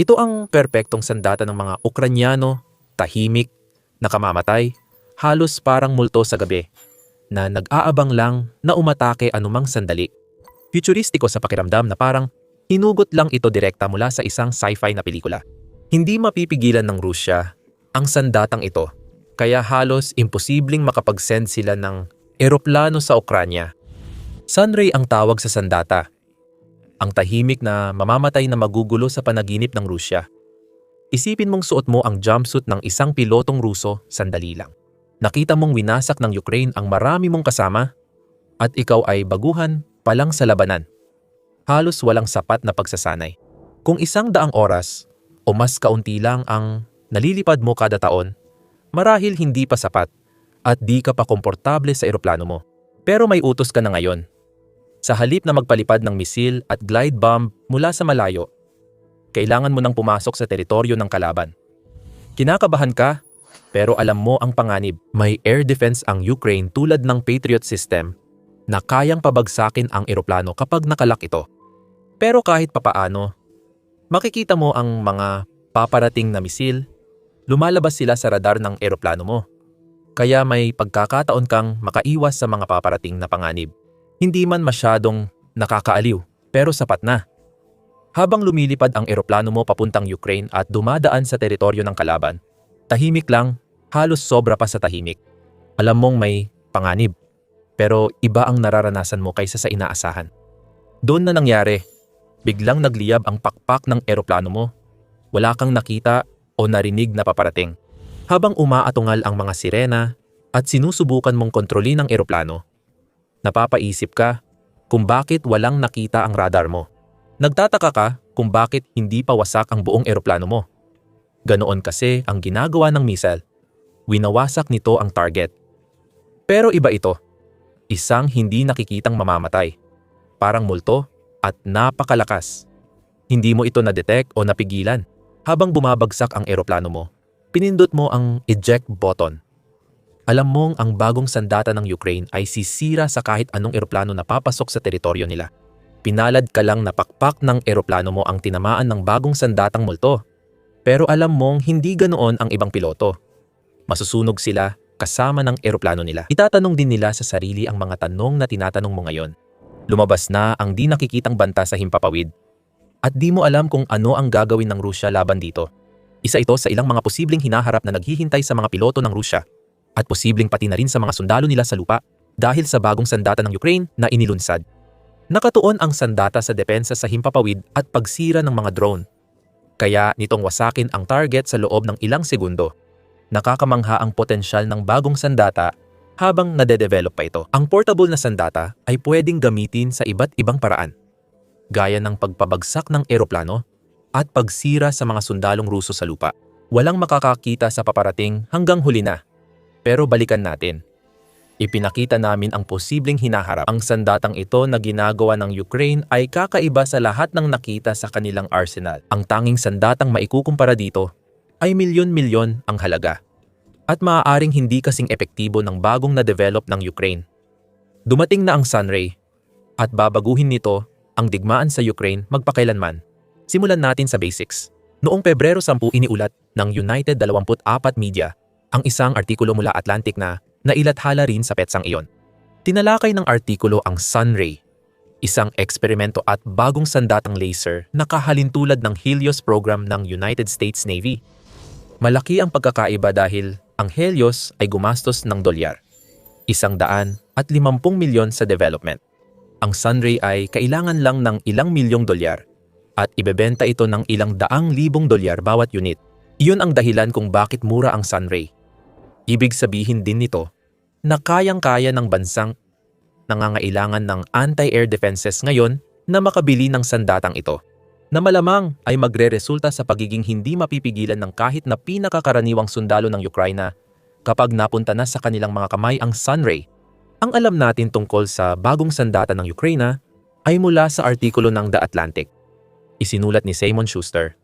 Ito ang perpektong sandata ng mga Ukranyano, tahimik, nakamamatay, halos parang multo sa gabi, na nag-aabang lang na umatake anumang sandali. Futuristiko sa pakiramdam na parang hinugot lang ito direkta mula sa isang sci-fi na pelikula. Hindi mapipigilan ng Rusya ang sandatang ito, kaya halos imposibleng makapag-send sila ng eroplano sa Ukranya. Sunray ang tawag sa sandata. Ang tahimik na mamamatay na magugulo sa panaginip ng Rusya. Isipin mong suot mo ang jumpsuit ng isang pilotong Ruso sandali lang. Nakita mong winasak ng Ukraine ang marami mong kasama at ikaw ay baguhan pa lang sa labanan. Halos walang sapat na pagsasanay. Kung 100 oras o mas kaunti lang ang nalilipad mo kada taon, marahil hindi pa sapat at di ka pa komportable sa eroplano mo. Pero may utos ka na ngayon. Sa halip na magpalipad ng misil at glide bomb mula sa malayo, kailangan mo nang pumasok sa teritoryo ng kalaban. Kinakabahan ka, pero alam mo ang panganib. May air defense ang Ukraine tulad ng Patriot system na kayang pabagsakin ang eroplano kapag nakalak ito. Pero kahit papaano, makikita mo ang mga paparating na misil, lumalabas sila sa radar ng eroplano mo. Kaya may pagkakataon kang makaiwas sa mga paparating na panganib. Hindi man masyadong nakakaaliw, pero sapat na. Habang lumilipad ang eroplano mo papuntang Ukraine at dumadaan sa teritoryo ng kalaban, tahimik lang, halos sobra pa sa tahimik. Alam mong may panganib, pero iba ang nararanasan mo kaysa sa inaasahan. Doon na nangyari, biglang nagliyab ang pakpak ng eroplano mo. Wala kang nakita o narinig na paparating. Habang umaatungal ang mga sirena at sinusubukan mong kontrolin ang eroplano, napapaisip ka kung bakit walang nakita ang radar mo. Nagtataka ka kung bakit hindi pa wasak ang buong eroplano mo. Ganoon kasi ang ginagawa ng missile. Winawasak nito ang target. Pero iba ito. Isang hindi nakikitang mamamatay. Parang multo at napakalakas. Hindi mo ito na-detect o napigilan. Habang bumabagsak ang eroplano mo, pinindot mo ang eject button. Alam mong ang bagong sandata ng Ukraine ay sisira sa kahit anong eroplano na papasok sa teritoryo nila. Pinalad ka lang na pakpak ng eroplano mo ang tinamaan ng bagong sandatang multo. Pero alam mong hindi ganoon ang ibang piloto. Masusunog sila kasama ng eroplano nila. Itatanong din nila sa sarili ang mga tanong na tinatanong mo ngayon. Lumabas na ang di nakikitang banta sa himpapawid. At di mo alam kung ano ang gagawin ng Rusya laban dito. Isa ito sa ilang mga posibleng hinaharap na naghihintay sa mga piloto ng Rusya at posibleng pati na rin sa mga sundalo nila sa lupa dahil sa bagong sandata ng Ukraine na inilunsad. Nakatuon ang sandata sa depensa sa himpapawid at pagsira ng mga drone. Kaya nitong wasakin ang target sa loob ng ilang segundo. Nakakamangha ang potensyal ng bagong sandata habang nade-develop pa ito. Ang portable na sandata ay pwedeng gamitin sa iba't ibang paraan, gaya ng pagpabagsak ng eroplano at pagsira sa mga sundalong Ruso sa lupa. Walang makakakita sa paparating hanggang huli na. Pero balikan natin. Ipinakita namin ang posibleng hinaharap. Ang sandatang ito na ginagawa ng Ukraine ay kakaiba sa lahat ng nakita sa kanilang arsenal. Ang tanging sandatang maikukumpara dito ay milyon-milyon ang halaga. At maaaring hindi kasing epektibo ng bagong na-develop ng Ukraine. Dumating na ang Sunray at babaguhin nito ang digmaan sa Ukraine magpakailanman. Simulan natin sa basics. Noong Pebrero 10 iniulat ng United 24 Media ang isang artikulo mula Atlantic na nailathala rin sa petsang iyon. Tinalakay ng artikulo ang Sunray, isang eksperimento at bagong sandatang laser na kahalintulad ng Helios program ng United States Navy. Malaki ang pagkakaiba dahil ang Helios ay gumastos ng $150 milyon sa development. Ang Sunray ay kailangan lang ng ilang milyong $1 at ibebenta ito ng ilang $100,000 bawat unit. Iyon ang dahilan kung bakit mura ang Sunray. Ibig sabihin din nito na kayang-kaya ng bansang nangangailangan ng anti-air defenses ngayon na makabili ng sandatang ito, na malamang ay magre-resulta sa pagiging hindi mapipigilan ng kahit na pinakakaraniwang sundalo ng Ukraine kapag napunta na sa kanilang mga kamay ang Sunray. Ang alam natin tungkol sa bagong sandata ng Ukraine ay mula sa artikulo ng The Atlantic. Isinulat ni Simon Schuster.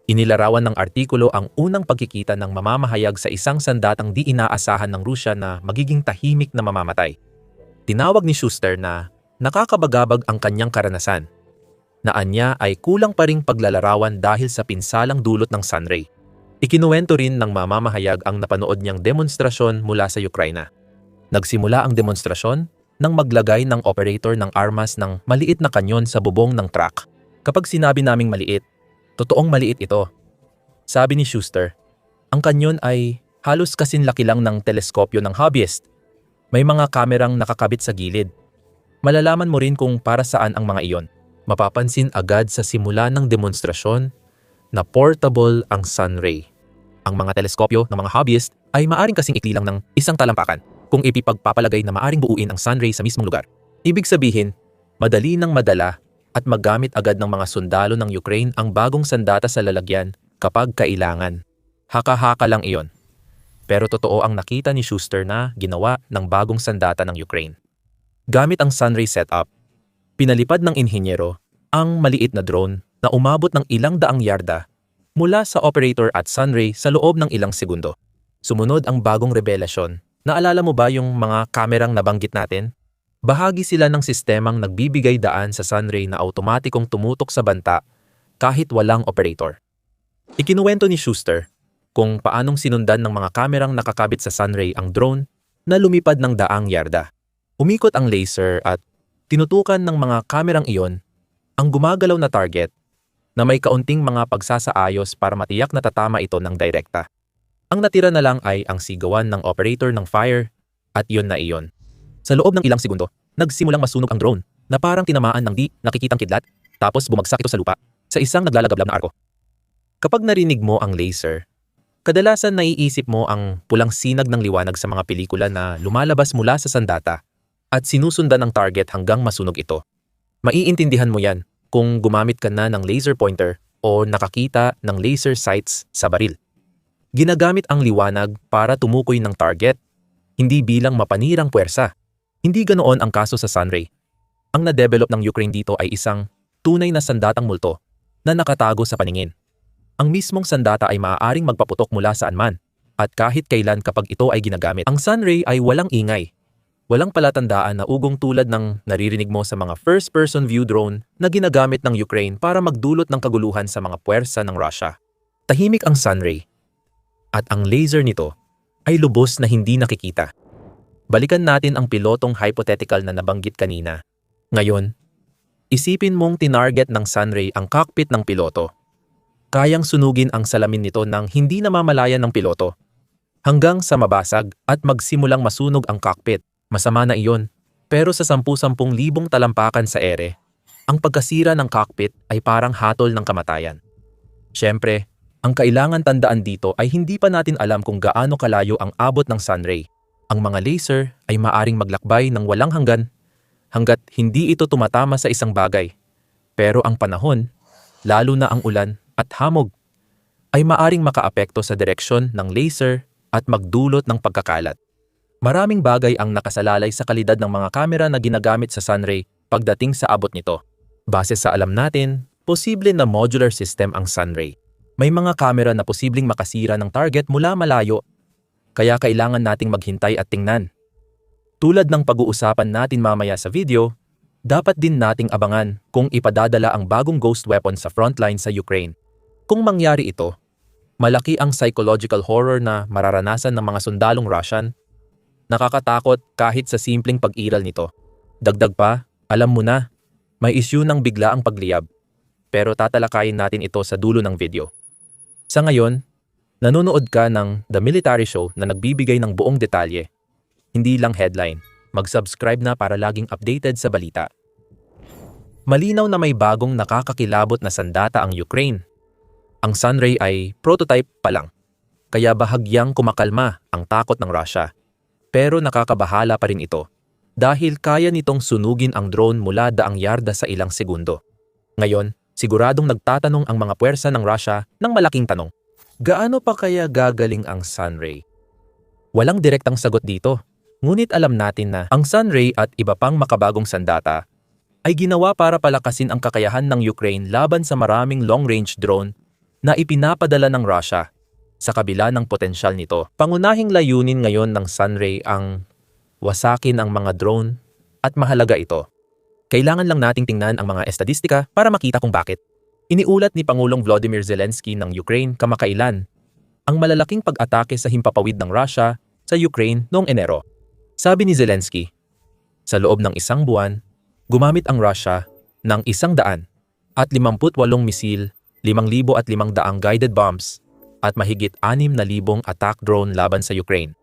Inilarawan ng artikulo ang unang pagkikita ng mamamahayag sa isang sandatang di inaasahan ng Rusya na magiging tahimik na mamamatay. Tinawag ni Schuster na nakakabagabag ang kanyang karanasan. na anya ay kulang pa ring paglalarawan dahil sa pinsalang dulot ng Sunray. Ikinuwento rin ng mamamahayag ang napanood niyang demonstrasyon mula sa Ukraina. Nagsimula ang demonstrasyon nang maglagay ng operator ng armas ng maliit na kanyon sa bubong ng truck. Kapag sinabi naming maliit, totoong maliit ito. Sabi ni Schuster, ang kanyon ay halos kasinlaki lang ng teleskopyo ng hobbyist. May mga kamerang nakakabit sa gilid. Malalaman mo rin kung para saan ang mga iyon. Mapapansin agad sa simula ng demonstrasyon na portable ang Sunray. Ang mga teleskopyo ng mga hobbyist ay maaring kasing ikli lang ng isang talampakan kung ipipagpapalagay na maaring buuin ang Sunray sa mismong lugar. Ibig sabihin, madali nang madala at magamit agad ng mga sundalo ng Ukraine ang bagong sandata sa lalagyan kapag kailangan. Haka-haka lang iyon. Pero totoo ang nakita ni Schuster na ginawa ng bagong sandata ng Ukraine. Gamit ang Sunray setup, pinalipad ng inhinyero ang maliit na drone na umabot ng ilang daang yarda mula sa operator at Sunray sa loob ng ilang segundo. Sumunod ang bagong revelasyon. Naalala mo ba yung mga kamerang nabanggit natin? Bahagi sila ng sistemang nagbibigay daan sa Sunray na automatikong tumutok sa banta kahit walang operator. Ikinuwento ni Schuster kung paanong sinundan ng mga kamerang nakakabit sa Sunray ang drone na lumipad ng daang yarda. Umikot ang laser at tinutukan ng mga kamerang iyon ang gumagalaw na target na may kaunting mga pagsasaayos para matiyak na tatama ito ng direkta. Ang natira na lang ay ang sigawan ng operator ng fire at iyon na iyon. Sa loob ng ilang segundo, nagsimulang masunog ang drone na parang tinamaan ng di nakikitang kidlat tapos bumagsak ito sa lupa sa isang naglalagablab na arko. Kapag narinig mo ang laser, kadalasan naiisip mo ang pulang sinag ng liwanag sa mga pelikula na lumalabas mula sa sandata at sinusundan ang target hanggang masunog ito. Maiintindihan mo yan kung gumamit ka na ng laser pointer o nakakita ng laser sights sa baril. Ginagamit ang liwanag para tumukoy ng target, hindi bilang mapanirang puwersa. Hindi ganoon ang kaso sa Sunray. Ang na-develop ng Ukraine dito ay isang tunay na sandatang multo na nakatago sa paningin. Ang mismong sandata ay maaaring magpaputok mula saan man at kahit kailan kapag ito ay ginagamit. Ang Sunray ay walang ingay. Walang palatandaan na ugong tulad ng naririnig mo sa mga first-person view drone na ginagamit ng Ukraine para magdulot ng kaguluhan sa mga puwersa ng Russia. Tahimik ang Sunray at ang laser nito ay lubos na hindi nakikita. Balikan natin ang pilotong hypothetical na nabanggit kanina. Ngayon, isipin mong tinarget ng Sunray ang cockpit ng piloto. Kayang sunugin ang salamin nito nang hindi namamalayan ng piloto hanggang sa mabasag at magsimulang masunog ang cockpit. Masama na iyon, pero sa 10,000 talampakan sa ere, ang pagkasira ng cockpit ay parang hatol ng kamatayan. Siyempre, ang kailangan tandaan dito ay hindi pa natin alam kung gaano kalayo ang abot ng Sunray. Ang mga laser ay maaring maglakbay ng walang hanggat hindi ito tumatama sa isang bagay. Pero ang panahon, lalo na ang ulan at hamog, ay maaring makaapekto sa direksyon ng laser at magdulot ng pagkakalat. Maraming bagay ang nakasalalay sa kalidad ng mga kamera na ginagamit sa Sunray pagdating sa abot nito. Base sa alam natin, posible na modular system ang Sunray. May mga kamera na posibleng makasira ng target mula malayo, kaya kailangan nating maghintay at tingnan. Tulad ng pag-uusapan natin mamaya sa video, dapat din nating abangan kung ipadadala ang bagong ghost weapon sa frontline sa Ukraine. Kung mangyari ito, malaki ang psychological horror na mararanasan ng mga sundalong Russian. Nakakatakot kahit sa simpleng pag-iral nito. Dagdag pa, alam mo na, may issue ng bigla ang pagliyab. Pero tatalakayin natin ito sa dulo ng video. Sa ngayon, nanonood ka ng The Military Show na nagbibigay ng buong detalye. Hindi lang headline. Mag-subscribe na para laging updated sa balita. Malinaw na may bagong nakakakilabot na sandata ang Ukraine. Ang Sunray ay prototype pa lang. Kaya bahagyang kumakalma ang takot ng Russia. Pero nakakabahala pa rin ito dahil kaya nitong sunugin ang drone mula daang yarda sa ilang segundo. Ngayon, siguradong nagtatanong ang mga puwersa ng Russia ng malaking tanong. Gaano pa kaya gagaling ang Sunray? Walang direktang sagot dito, ngunit alam natin na ang Sunray at iba pang makabagong sandata ay ginawa para palakasin ang kakayahan ng Ukraine laban sa maraming long-range drone na ipinapadala ng Russia. Sa kabila ng potensyal nito, pangunahing layunin ngayon ng Sunray ang wasakin ang mga drone at mahalaga ito. Kailangan lang nating tingnan ang mga estadistika para makita kung bakit. Iniulat ni Pangulong Volodymyr Zelensky ng Ukraine kamakailan ang malalaking pag-atake sa himpapawid ng Russia sa Ukraine noong Enero. Sabi ni Zelensky, sa loob ng isang buwan, gumamit ang Russia ng 158 misil, 5,500 guided bombs at mahigit 6,000 attack drone laban sa Ukraine.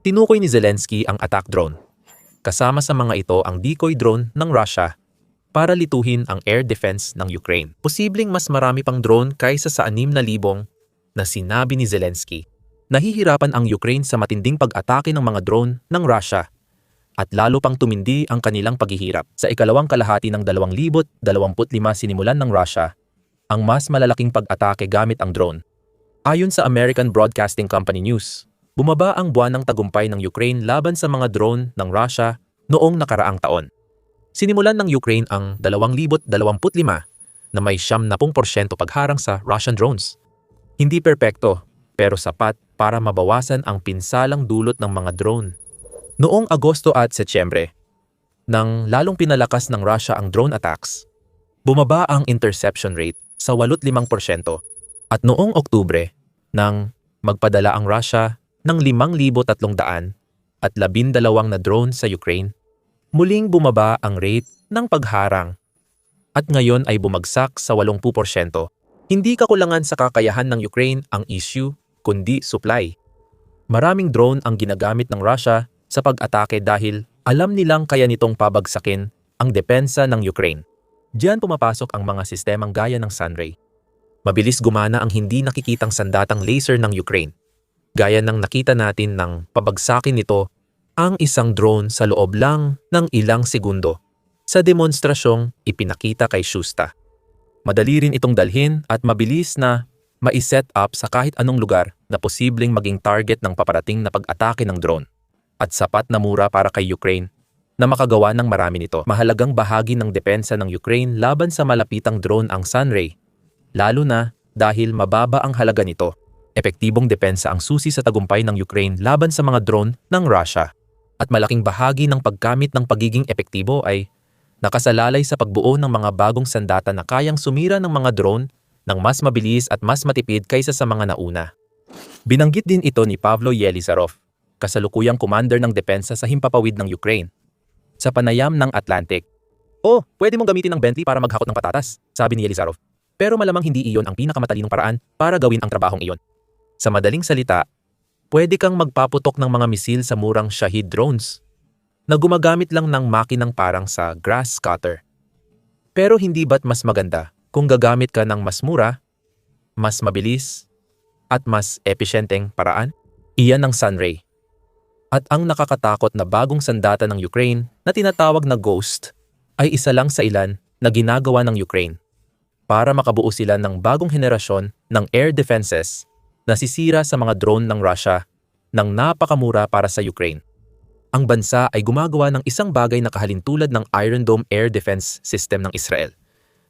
Tinukoy ni Zelensky ang attack drone. Kasama sa mga ito ang decoy drone ng Russia para lituhin ang air defense ng Ukraine. Posibleng mas marami pang drone kaysa sa 6,000 na sinabi ni Zelensky. Nahihirapan ang Ukraine sa matinding pag-atake ng mga drone ng Russia at lalo pang tumindi ang kanilang paghihirap. Sa ikalawang kalahati ng 2025 sinimulan ng Russia ang mas malalaking pag-atake gamit ang drone. Ayon sa American Broadcasting Company News, bumaba ang buwan ng tagumpay ng Ukraine laban sa mga drone ng Russia noong nakaraang taon. Sinimulan ng Ukraine ang 2025 na may 70% pagharang sa Russian drones. Hindi perpekto, pero sapat para mabawasan ang pinsalang dulot ng mga drone. Noong Agosto at Setyembre, nang lalong pinalakas ng Russia ang drone attacks, bumaba ang interception rate sa 85%. At noong Oktubre, nang magpadala ang Russia ng 5,300 at 12 na drone sa Ukraine, muling bumaba ang rate ng pagharang at ngayon ay bumagsak sa 80%. Hindi kakulangan sa kakayahan ng Ukraine ang issue, kundi supply. Maraming drone ang ginagamit ng Russia sa pag-atake dahil alam nilang kaya nitong pabagsakin ang depensa ng Ukraine. Diyan pumapasok ang mga sistemang gaya ng Sunray. Mabilis gumana ang hindi nakikitang sandatang laser ng Ukraine. Gaya ng nakita natin ng pabagsakin nito ang isang drone sa loob lang ng ilang segundo sa demonstrasyong ipinakita kay Shusta. Madali rin itong dalhin at mabilis na mai-set up sa kahit anong lugar na posibleng maging target ng paparating na pag-atake ng drone. At sapat na mura para kay Ukraine na makagawa ng marami nito. Mahalagang bahagi ng depensa ng Ukraine laban sa malapitang drone ang Sunray, lalo na dahil mababa ang halaga nito. Epektibong depensa ang susi sa tagumpay ng Ukraine laban sa mga drone ng Russia. At malaking bahagi ng paggamit ng pagiging epektibo ay nakasalalay sa pagbuo ng mga bagong sandata na kayang sumira ng mga drone ng mas mabilis at mas matipid kaysa sa mga nauna. Binanggit din ito ni Pavlo Yelizarov, kasalukuyang commander ng depensa sa himpapawid ng Ukraine, sa panayam ng Atlantic. "Oh, pwede mong gamitin ng Bentley para maghakot ng patatas," sabi ni Yelizarov. "Pero malamang hindi iyon ang pinakamatalinong paraan para gawin ang trabahong iyon." Sa madaling salita, pwede kang magpaputok ng mga misil sa murang Shahid drones na gumagamit lang ng makinang parang sa grass cutter. Pero hindi ba't mas maganda kung gagamit ka ng mas mura, mas mabilis, at mas epesyenteng paraan? Iyan ang Sunray. At ang nakakatakot na bagong sandata ng Ukraine na tinatawag na Ghost ay isa lang sa ilan na ginagawa ng Ukraine para makabuo sila ng bagong henerasyon ng air defenses na sisira sa mga drone ng Russia ng napakamura para sa Ukraine. Ang bansa ay gumagawa ng isang bagay na kahalintulad ng Iron Dome air defense system ng Israel.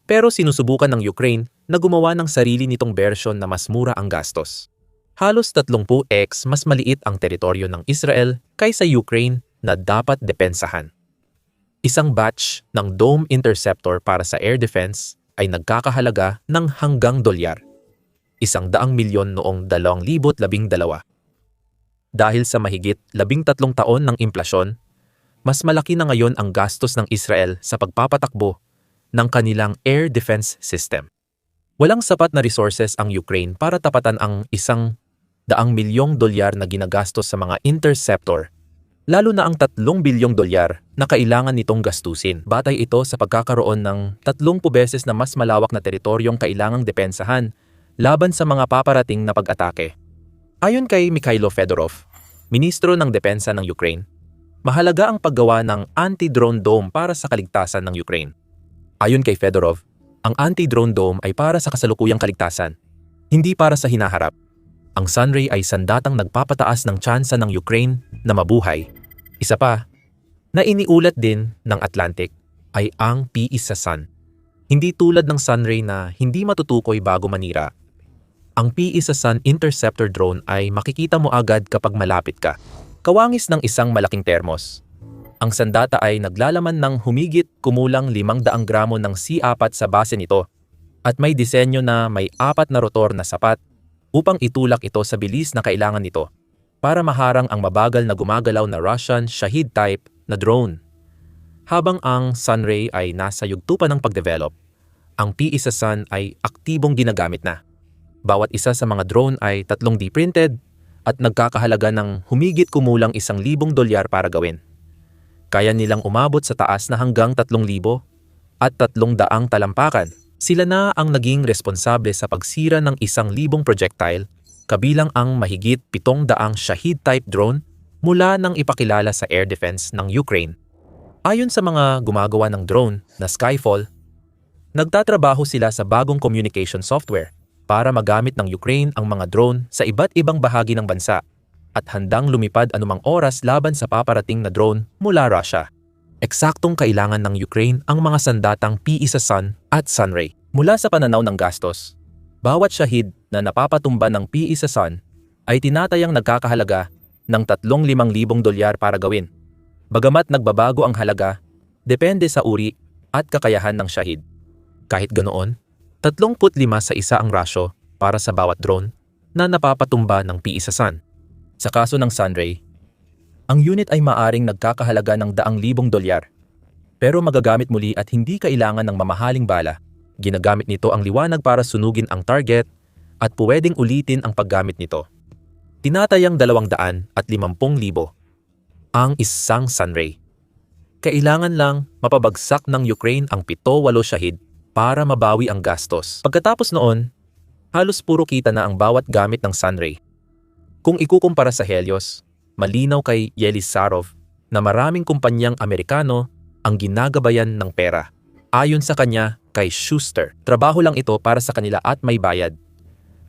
Pero sinusubukan ng Ukraine na gumawa ng sarili nitong bersyon na mas mura ang gastos. Halos 30x mas maliit ang teritoryo ng Israel kaysa Ukraine na dapat depensahan. Isang batch ng Dome Interceptor para sa air defense ay nagkakahalaga ng hanggang $100 milyon noong 2012. Dahil sa mahigit 13 taon ng implasyon, mas malaki na ngayon ang gastos ng Israel sa pagpapatakbo ng kanilang air defense system. Walang sapat na resources ang Ukraine para tapatan ang $100 milyong na ginagastos sa mga interceptor, lalo na ang $3 bilyong na kailangan nitong gastusin. Batay ito sa pagkakaroon ng 30 beses na mas malawak na teritoryong kailangang depensahan laban sa mga paparating na pag-atake. Ayon kay Mikhailo Fedorov, Ministro ng Depensa ng Ukraine, mahalaga ang paggawa ng anti-drone dome para sa kaligtasan ng Ukraine. Ayon kay Fedorov, ang anti-drone dome ay para sa kasalukuyang kaligtasan, hindi para sa hinaharap. Ang Sunray ay sandatang nagpapataas ng tsansa ng Ukraine na mabuhay. Isa pa, na iniulat din ng Atlantic ay ang P-1 Hindi tulad ng Sunray na hindi matutukoy bago manira. Ang P-1 interceptor drone ay makikita mo agad kapag malapit ka. Kawangis ng isang malaking termos. Ang sandata ay naglalaman ng humigit kumulang 500 gramo ng C4 sa base nito at may disenyo na may 4 na rotor na sapat upang itulak ito sa bilis na kailangan nito para maharang ang mabagal na gumagalaw na Russian Shahid type na drone. Habang ang Sunray ay nasa yugto pa ng pagdevelop, ang PE sa Sun ay aktibong ginagamit na. Bawat isa sa mga drone ay 3D printed at nagkakahalaga ng humigit kumulang $1,000 para gawin. Kaya nilang umabot sa taas na hanggang 3,000 at 300 talampakan. Sila na ang naging responsable sa pagsira ng 1,000 projectile, kabilang ang mahigit 700 Shahid-type drone mula nang ipakilala sa air defense ng Ukraine. Ayon sa mga gumagawa ng drone na Skyfall, nagtatrabaho sila sa bagong communication software para magamit ng Ukraine ang mga drone sa iba't ibang bahagi ng bansa at handang lumipad anumang oras laban sa paparating na drone mula Russia. Eksaktong kailangan ng Ukraine ang mga sandatang PE sa Sun at Sunray. Mula sa pananaw ng gastos, bawat Shahid na napapatumba ng PE sa Sun ay tinatayang nagkakahalaga ng $35,000 para gawin. Bagamat nagbabago ang halaga, depende sa uri at kakayahan ng Shahid. Kahit ganoon, 35 sa isa ang rasyo para sa bawat drone na napapatumba ng PE sa Sun. Sa kaso ng Sunray, ang unit ay maaring nagkakahalaga ng $100,000. Pero magagamit muli at hindi kailangan ng mamahaling bala. Ginagamit nito ang liwanag para sunugin ang target at pwedeng ulitin ang paggamit nito. Tinatayang 250,000 ang isang Sunray. Kailangan lang mapabagsak ng Ukraine ang 7-8 Shahid para mabawi ang gastos. Pagkatapos noon, halos puro kita na ang bawat gamit ng Sunray. Kung ikukumpara sa Helios, malinaw kay Yelisarov na maraming kumpanyang Amerikano ang ginagabayan ng pera. Ayon sa kanya kay Schuster, trabaho lang ito para sa kanila at may bayad.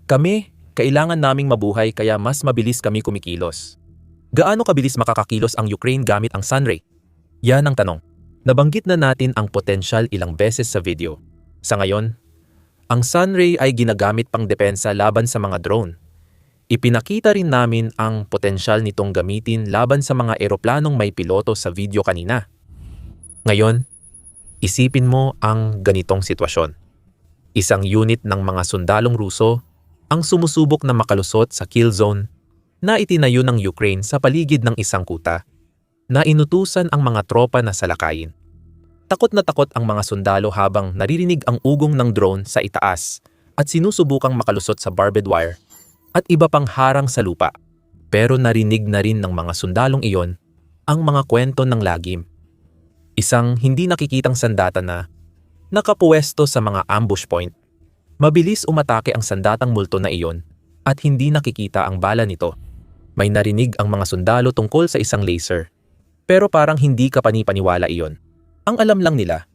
Kami, kailangan naming mabuhay kaya mas mabilis kami kumikilos. Gaano kabilis makakakilos ang Ukraine gamit ang Sunray? Yan ang tanong. Nabanggit na natin ang potensyal ilang beses sa video. Sa ngayon, ang Sunray ay ginagamit pang depensa laban sa mga drone. Ipinakita rin namin ang potensyal nitong gamitin laban sa mga eroplanong may piloto sa video kanina. Ngayon, isipin mo ang ganitong sitwasyon. Isang unit ng mga sundalong Ruso ang sumusubok na makalusot sa kill zone na itinayo ng Ukraine sa paligid ng isang kuta na inutusan ang mga tropa na salakayin. Takot na takot ang mga sundalo habang naririnig ang ugong ng drone sa itaas at sinusubukang makalusot sa barbed wire at iba pang harang sa lupa. Pero narinig na rin ng mga sundalong iyon ang mga kwento ng lagim. Isang hindi nakikitang sandata na nakapuwesto sa mga ambush point. Mabilis umatake ang sandatang multo na iyon at hindi nakikita ang bala nito. May narinig ang mga sundalo tungkol sa isang laser. Pero parang hindi kapani-paniwala iyon. Ang alam lang nila,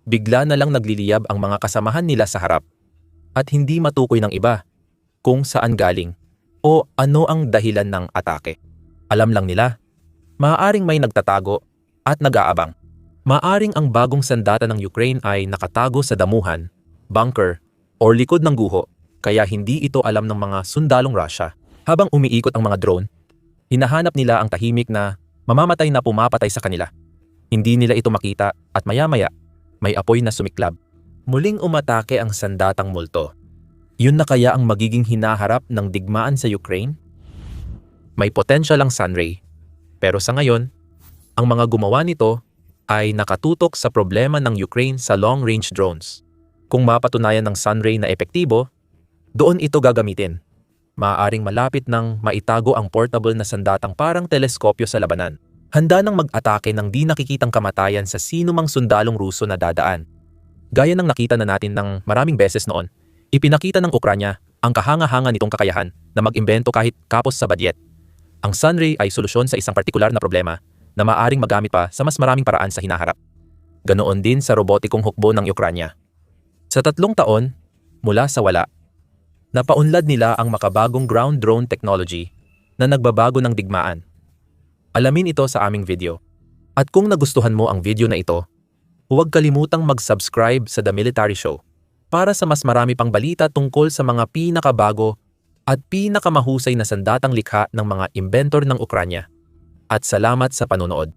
bigla na lang nagliliyab ang mga kasamahan nila sa harap at hindi matukoy ng iba kung saan galing o ano ang dahilan ng atake. Alam lang nila, maaaring may nagtatago at nag-aabang. Maaaring ang bagong sandata ng Ukraine ay nakatago sa damuhan, bunker, o likod ng guho, kaya hindi ito alam ng mga sundalong Russia. Habang umiikot ang mga drone, hinahanap nila ang tahimik na mamamatay na pumapatay sa kanila. Hindi nila ito makita at maya-maya, may apoy na sumiklab. Muling umatake ang sandatang multo. Yun na kaya ang magiging hinaharap ng digmaan sa Ukraine? May potential ang Sunray, pero sa ngayon, ang mga gumawa nito ay nakatutok sa problema ng Ukraine sa long-range drones. Kung mapatunayan ng Sunray na epektibo, doon ito gagamitin. Maaaring malapit nang maitago ang portable na sandatang parang teleskopyo sa labanan. Handa nang mag-atake ng di nakikitang kamatayan sa sinumang sundalong Ruso na dadaan. Gaya ng nakita na natin ng maraming beses noon, ipinakita ng Ukranya ang kahanga-hanga nitong kakayahan na mag-imbento kahit kapos sa budget. Ang Sunray ay solusyon sa isang partikular na problema na maaaring magamit pa sa mas maraming paraan sa hinaharap. Ganoon din sa robotikong hukbo ng Ukranya. Sa 3 taon, mula sa wala, napaunlad nila ang makabagong ground drone technology na nagbabago ng digmaan. Alamin ito sa aming video. At kung nagustuhan mo ang video na ito, huwag kalimutang mag-subscribe sa The Military Show para sa mas marami pang balita tungkol sa mga pinakabago at pinakamahusay na sandatang likha ng mga inventor ng Ukranya. At salamat sa panonood.